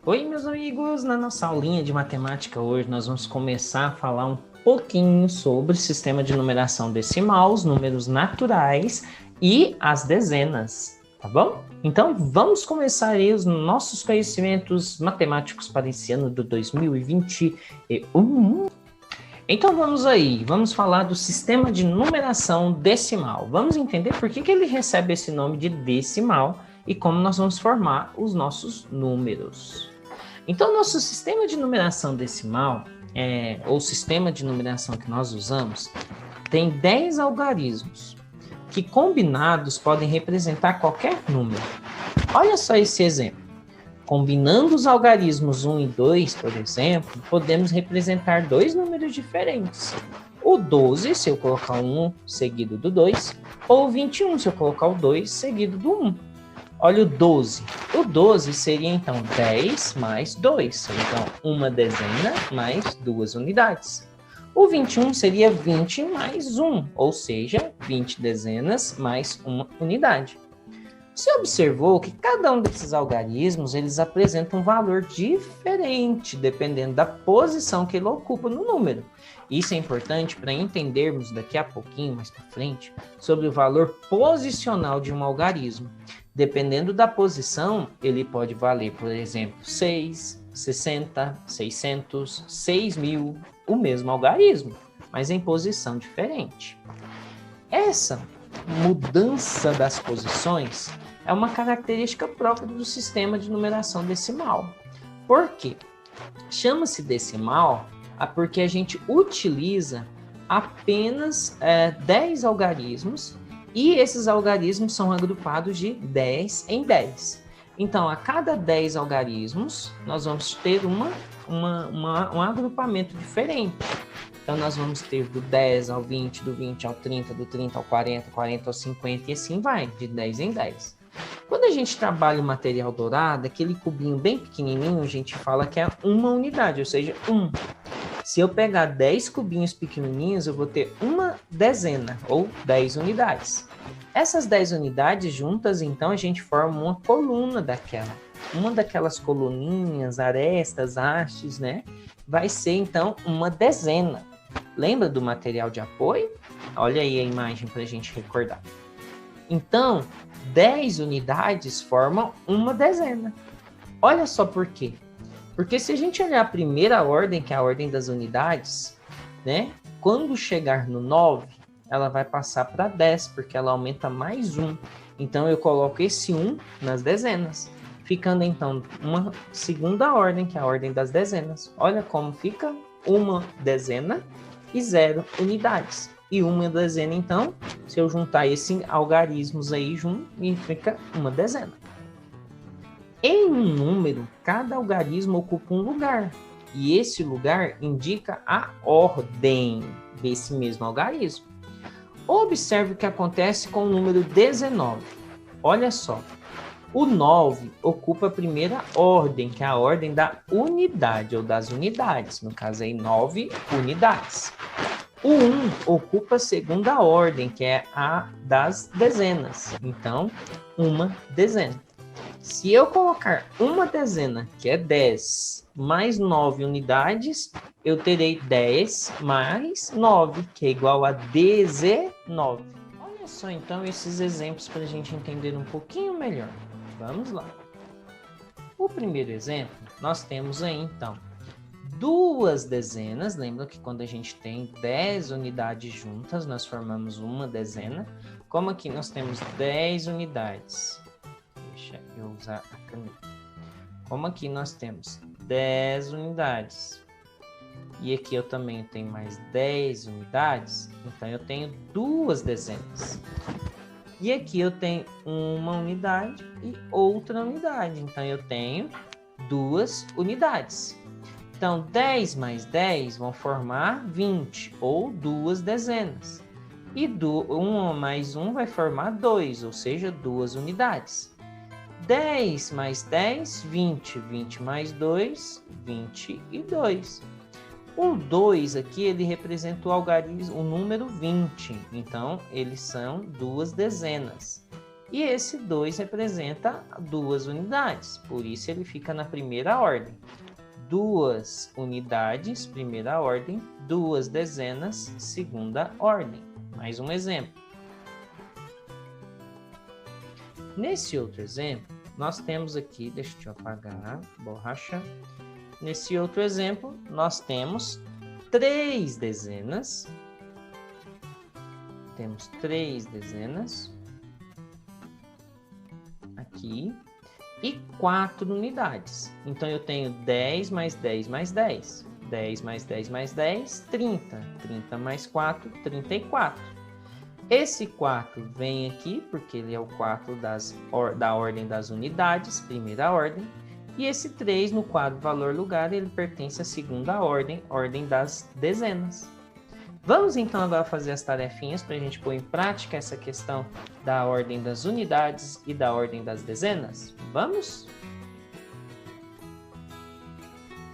Oi, meus amigos! Na nossa aulinha de matemática hoje, nós vamos começar a falar um pouquinho sobre o sistema de numeração decimal, os números naturais e as dezenas, tá bom? Então, vamos começar aí os nossos conhecimentos matemáticos para esse ano de 2021. Então, vamos falar do sistema de numeração decimal. Vamos entender por que ele recebe esse nome de decimal e como nós vamos formar os nossos números. Então, nosso sistema de numeração decimal, ou sistema de numeração que nós usamos, tem 10 algarismos, que combinados podem representar qualquer número. Olha só esse exemplo. Combinando os algarismos 1 e 2, por exemplo, podemos representar dois números diferentes. O 12, se eu colocar o 1 seguido do 2, ou o 21, se eu colocar o 2 seguido do 1. Olha o 12. O 12 seria, então, 10 mais 2. Então, uma dezena mais duas unidades. O 21 seria 20 mais 1, ou seja, 20 dezenas mais uma unidade. Você observou que cada um desses algarismos, eles apresentam um valor diferente, dependendo da posição que ele ocupa no número. Isso é importante para entendermos daqui a pouquinho, mais para frente, sobre o valor posicional de um algarismo. Dependendo da posição, ele pode valer, por exemplo, 6, 60, 600, 6.000, o mesmo algarismo, mas em posição diferente. Essa mudança das posições é uma característica própria do sistema de numeração decimal. Por quê? Chama-se decimal porque a gente utiliza apenas 10 algarismos e esses algarismos são agrupados de 10 em 10. Então, a cada 10 algarismos, nós vamos ter um agrupamento diferente. Então, nós vamos ter do 10 ao 20, do 20 ao 30, do 30 ao 40, 40 ao 50 e assim vai, de 10 em 10. Quando a gente trabalha o material dourado, aquele cubinho bem pequenininho, a gente fala que é uma unidade, ou seja, 1. Se eu pegar 10 cubinhos pequenininhos, eu vou ter uma dezena, ou 10 unidades. Essas 10 unidades juntas, então, a gente forma uma coluna daquela. Uma daquelas coluninhas, arestas, hastes, né? Vai ser, então, uma dezena. Lembra do material de apoio? Olha aí a imagem para a gente recordar. Então, 10 unidades formam uma dezena. Olha só por quê. Porque se a gente olhar a primeira ordem, que é a ordem das unidades, né? Quando chegar no 9, ela vai passar para 10, porque ela aumenta mais 1. Então, eu coloco esse 1 nas dezenas, ficando, então, uma segunda ordem, que é a ordem das dezenas. Olha como fica uma dezena e 0 unidades. E uma dezena, então, se eu juntar esses algarismos aí junto, fica uma dezena. Em um número, cada algarismo ocupa um lugar. E esse lugar indica a ordem desse mesmo algarismo. Observe o que acontece com o número 19. Olha só. O 9 ocupa a primeira ordem, que é a ordem da unidade, ou das unidades. No caso aí, 9 unidades. O 1 ocupa a segunda ordem, que é a das dezenas. Então, uma dezena. Se eu colocar uma dezena, que é 10, mais 9 unidades, eu terei 10 mais 9, que é igual a 19. Olha só, então, esses exemplos para a gente entender um pouquinho melhor. Vamos lá. O primeiro exemplo, nós temos aí, então, duas dezenas. Lembra que quando a gente tem 10 unidades juntas, nós formamos uma dezena. Como aqui nós temos 10 unidades. Deixa eu usar a caneta. Como aqui nós temos 10 unidades. E aqui eu também tenho mais 10 unidades. Então, eu tenho duas dezenas. E aqui eu tenho uma unidade e outra unidade. Então, eu tenho duas unidades. Então, 10 mais 10 vão formar 20, ou duas dezenas. E 1 mais 1 vai formar 2, ou seja, duas unidades. 10 mais 10, 20. 20 mais 2, 22. O 2 aqui, ele representa o algarismo, o número 20. Então, eles são duas dezenas. E esse 2 representa 2 unidades, por isso ele fica na primeira ordem. 2 unidades, primeira ordem, 2 dezenas, segunda ordem. Mais um exemplo. Nesse outro exemplo, nós temos aqui, deixa eu apagar, borracha. Nesse outro exemplo, nós temos 3 dezenas. Temos 3 dezenas aqui e 4 unidades. Então, eu tenho 10 mais 10 mais 10. 10 mais 10 mais 10, 30. 30 mais 4, 34. Esse 4 vem aqui, porque ele é o 4 da ordem das unidades, primeira ordem. E esse 3 no quadro valor lugar, ele pertence à segunda ordem, ordem das dezenas. Vamos então agora fazer as tarefinhas para a gente pôr em prática essa questão da ordem das unidades e da ordem das dezenas? Vamos?